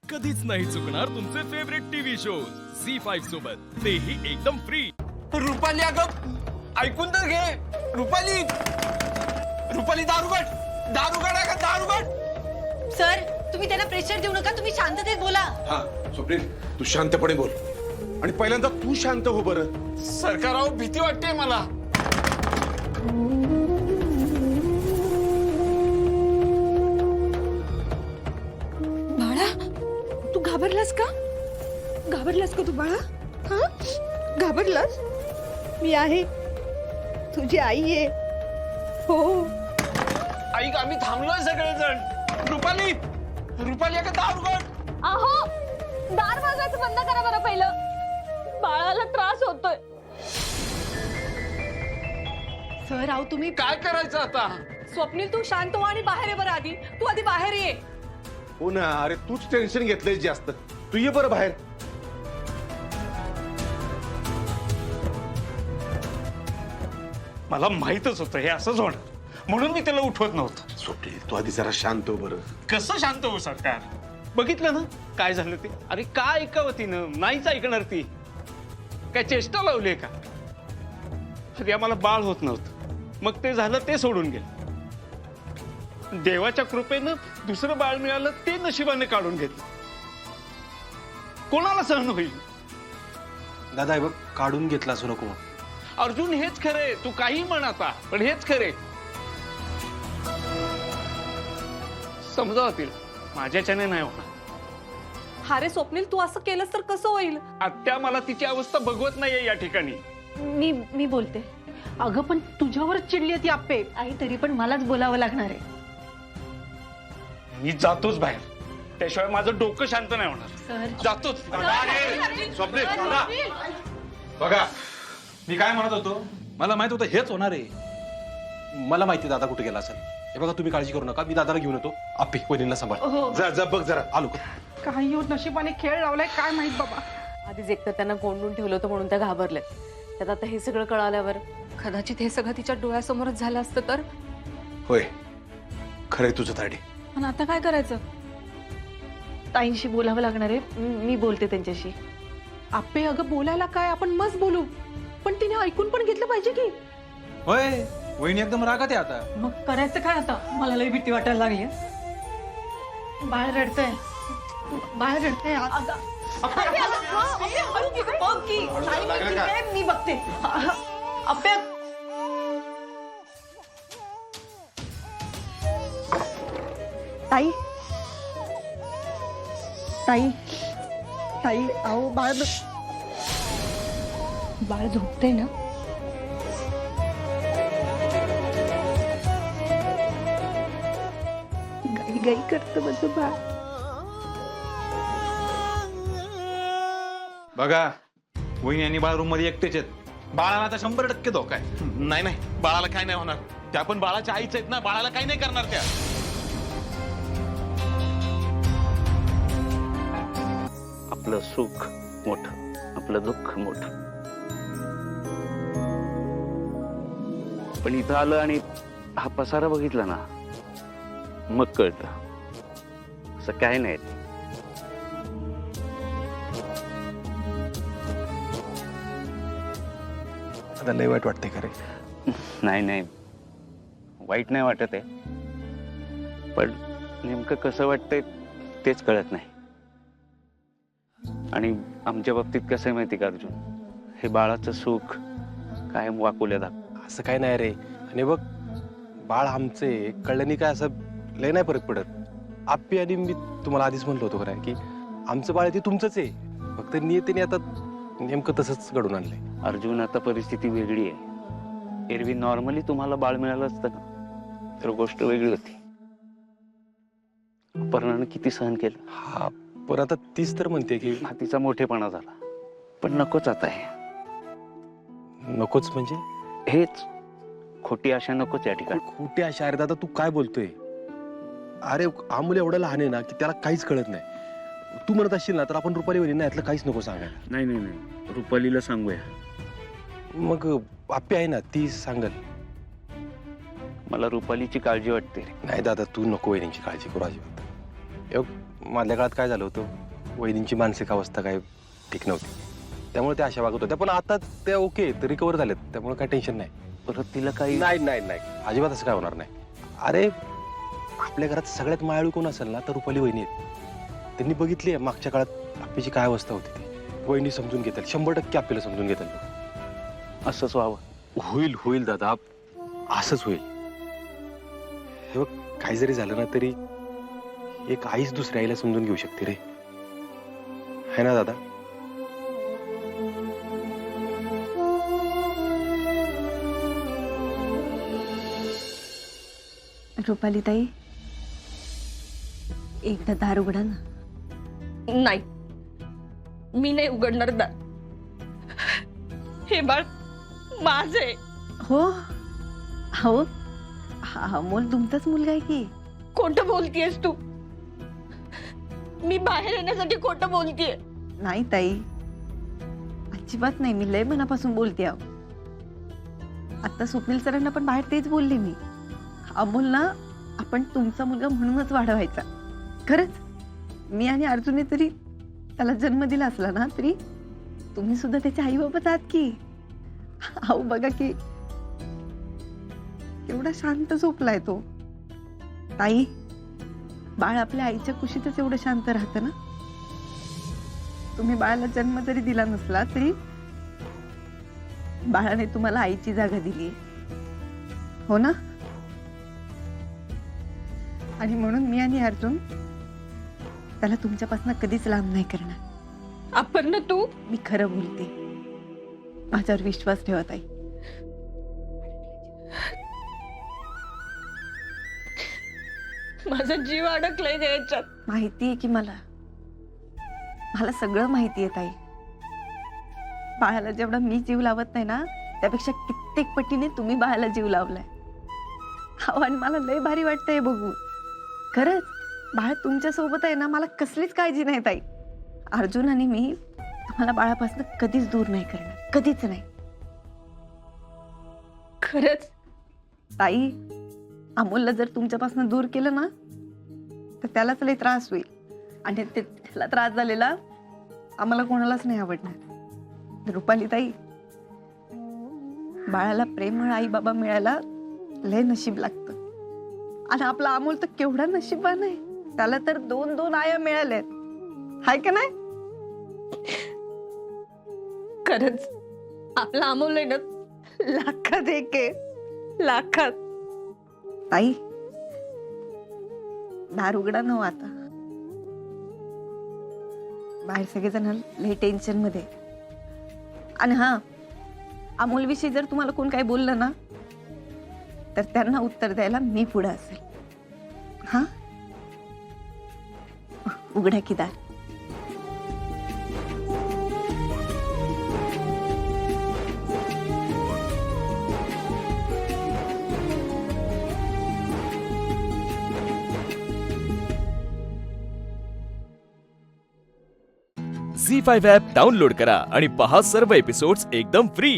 कधीच नाही चुकणार तुमचे फेवरेट टीव्ही शोज झी5 सोबत, तेही एकदम फ्री। रुपाली अगं ऐकून तर घे। रुपाली रुपाली दारुगड दारुगड आहे का दारुगड? सर तुम्ही त्यांना प्रेशर देऊ नका, तुम्ही शांततेत बोला। हा स्वप्नील, तू शांतपणे बोल आणि पहिल्यांदा तू शांत हो बरं। सरकारावर भीती वाटते मला। बाळा, तू घाबरलास का? घाबरलास का तू बाळा? हा, घाबरलास? मी आहे, तुझी आई आहे। हो, ऐक, आम्ही थांबलोय सगळेजण। रुपाली रुपाली अगं दारुगड। अहो, दार वाजवायचं बंद करा बरं पहिलं, बाळाला त्रास होतोय। सर आहो तुम्ही काय करायचं आता? स्वप्नील तू शांत हो आणि बाहेर ये बरं आधी, तू आधी बाहेर ये। हो ना, अरे तूच टेन्शन घेतलंय जास्त, तू ये बरं बाहेर। मला माहितच होतं हे असंच होणार, म्हणून मी त्याला उठवत नव्हतं। स्वप्नील, तू आधी जरा शांत हो बरं। कसं शांत हो सरकार? बघितलं ना काय झालं ते? अरे काय ऐकावं तिनं? नाहीच ऐकणार ती। काय चेष्टा लावली का? अरे आम्हाला बाळ होत नव्हतं, मग ते झालं, ते सोडून गेलं। देवाच्या कृपेनं दुसरं बाळ मिळालं, ते नशिबाने काढून घेतलं। कोणाला सहन होईल? दादा हे बघ, काढून घेतला असं नको। अर्जुन हेच खरे, तू काही म्हण आता, पण हेच खरे। समजावं तिला, माझ्याच्याने नाही होणार। हा रे स्वप्नील, तू असं केलंस तर कसं होईल? आत्या मला तिची अवस्था बघवत नाहीये या ठिकाणी। मी बोलते। अगं पण तुझ्यावरच चिडली ती आप्पे। आई तरी पण मलाच बोलावं लागणार आहे। मी जातोच बाहेर, त्याशिवाय माझं डोकं शांत नाही होणार। सर जातोच। स्वप्नील बघा, मी काय म्हणत होतो, मला माहित होतं हेच होणार आहे। मला माहिती दादा कुठे गेला असेल। हे बघा, तुम्ही काळजी करू नका, मी दादाला घेऊन येतो। आप्पे वहिनीला सांभाळ। जा जा बघ जरा। आलो। काही नशिबाने खेळ लावलाय काय माहित बाबा। आधीच एकतर त्यांना कोंडून ठेवलं होतं म्हणून त्या घाबरल्या, त्यात आता हे सगळं कळाल्यावर कदाचित हे सगळं तिच्या डोळ्यासमोरच झालं असतं तर। होय, खरंय तुझं ताडी। पण आता काय करायचं? ताईंशी बोलावं लागणार आहे, मी बोलते त्यांच्याशी। आप्पे अगं बोलायला काय, आपण मस्त बोलू, पण तिने ऐकून पण घेतलं पाहिजे की। होय, वहिनी एकदम रागात आहे आता। मग करायचं काय आता? मला लई भीती वाटायला लागली। बाळ रडतंय, बाळ रडतंय। मी बघते। आप्पे ताई ताई ताई, अहो बाळ झोपते ना? गाई गाई करतं माझं बाळ। बघा, वहिनी आणि बाळ रूम मध्ये एकटेच आहेत। बाळाला आता 100% धोका आहे। नाही नाही, बाळाला काय नाही होणार, त्या पण बाळाच्या आईच आहेत ना, बाळाला काही नाही करणार त्या। आपलं सुख मोठं, आपलं दुःख मोठं। पण इथं आलं आणि हा पसारा बघितला ना, मग कळतं असं काय नाही। आता लय वाईट वाटते खरे। नाही नाही, वाईट नाही वाटत आहे, पण नेमकं कसं वाटतंय तेच कळत नाही। आणि आमच्या बाबतीत कसं आहे माहिती का अर्जुन, हे बाळाचं सुख कायम वाकुल्या दाखवतं। असं काय नाही रे। आणि बघ, बाळ आमचे कळल्याने काय असं लय नाही फरक पडत। आप्पी आणि मी तुम्हाला आधीच म्हणलो होतो खरं की आमचं बाळ ते तुमचंच आहे, फक्त नियतीने आता नेमकं तसंच घडून आणलंय। अर्जुन, आता परिस्थिती वेगळी आहे। एरवी नॉर्मली तुम्हाला बाळ मिळालं असतं ना, तर गोष्ट वेगळी होती। अपर्णानं किती सहन केलं। हा, पण आता तीच तर म्हणते की हा तिचा मोठेपणा झाला, पण नकोच आता हे। नकोच म्हणजे? हेच खोटी आशा नकोच या ठिकाणी। खोटी आशा? अरे दादा तू काय बोलतोय? अरे अमूल एवढं लहान आहे ना की त्याला काहीच कळत नाही। तू म्हणत असशील ना तर आपण रुपाली वहिनी यातलं काहीच नको सांगायला। नाही नाही नाही, रुपालीला सांगूया। मग आप्पी आहे ना, ती सांगल। मला रुपालीची काळजी वाटते। नाही दादा, तू नको वहिनींची काळजी करू अजिबात। मधल्या काळात काय झालं होतं, वहिनींची मानसिक अवस्था काय ठीक नव्हती, त्यामुळे त्या अशा वागत होत्या. पण आता त्या ओके, रिकवर झालेत, त्यामुळे काय टेन्शन नाही. परत तिला काही नाही नाही नाही, अजिबात असं काय होणार नाही. अरे आपल्या घरात सगळ्यात मायाळू कोण असेल ना तर रुपाली वहिनी आहेत. त्यांनी बघितली आहे मागच्या काळात आप्पीची काय अवस्था होती ती. वहिनी समजून घेतील, 100% आपल्याला समजून घेतील. असंच व्हावं. होईल होईल दादा, असंच होईल. हे बघ, काही जरी झालं ना तरी एक आईच दुसऱ्या आईला समजून घेऊ शकते रे, है ना दादा? रुपाली ताई, एकदा दार उघडा ना. नाही, मी नाही उघडणार दार. हे बाळ माझे. हो, हो, हा अमोल तुमचाच मुलगा आहे की. खोटं बोलतीयस तू. मी बाहेर येण्यासाठी खोटं बोलतीये. नाही ताई, अजिबात नाही. मी लय मनापासून बोलते आहो. आता स्वप्नील सरांना पण बाहेर तेच बोलले मी. अमोल ना आपण तुमचा मुलगा म्हणूनच वाढवायचा. खरंच, मी आणि अर्जुनने जरी त्याला जन्म दिला असला ना तरी तुम्ही सुद्धा त्याचे आई बाबाच आहात की. अहो बघा की एवढा शांत झोपलाय तो. ताई, बाळ आपल्या आईच्या कुशीतच एवढं शांत राहतं ना. तुम्ही बाळाला जन्म जरी दिला नसला तरी बाळाने तुम्हाला आईची जागा दिली, हो ना? आणि म्हणून मी आणि अर्जुन त्याला तुमच्यापासून कधीच लांब नाही करणार. आपण ना तू. मी खरं बोलते, माझ्यावर विश्वास ठेवा ताई. माझा जीव अडकलाय याच्यात. माहिती आहे की मला सगळं माहिती आहे ताई. बाळाला जेवढा मी जीव लावत नाही ना त्यापेक्षा कित्येक पटीने तुम्ही बाळाला जीव लावलाय. अहो, आणि मला लय भारी वाटतंय बघू. खरंच, बाळ तुमच्या सोबत आहे ना, मला कसलीच काळजी नाही ताई. अर्जुन आणि मी तुम्हाला बाळापासून कधीच दूर नाही करणार, कधीच नाही. खरंच ताई, अमोलला जर तुमच्यापासून दूर केलं ना तर त्यालाच लय त्रास होईल. आणि त्याला त्रास झालेला आम्हाला कोणालाच नाही आवडणार. रुपाली ताई, बाळाला प्रेमळ आई बाबा मिळायला लय नशीब लागतं. आणि आपला अमोल तर केवढा नशीबवान आहे. त्याला तर 2-2 आया मिळाल्यात, हाय का नाही? खरंच आपला अमोल आहे ना लाखात एक आहे, लाखात. ताई, दार उघडा न आता. बाहेर सगळेजण लय टेन्शन मध्ये. आणि हा, अमोल विषयी जर तुम्हाला कोण काही बोललं ना तर त्यांना उत्तर द्यायला मी पुढे असेल. हा, उघडा की दार. झी5 ॲप डाउनलोड करा आणि पहा सर्व एपिसोड्स एकदम फ्री.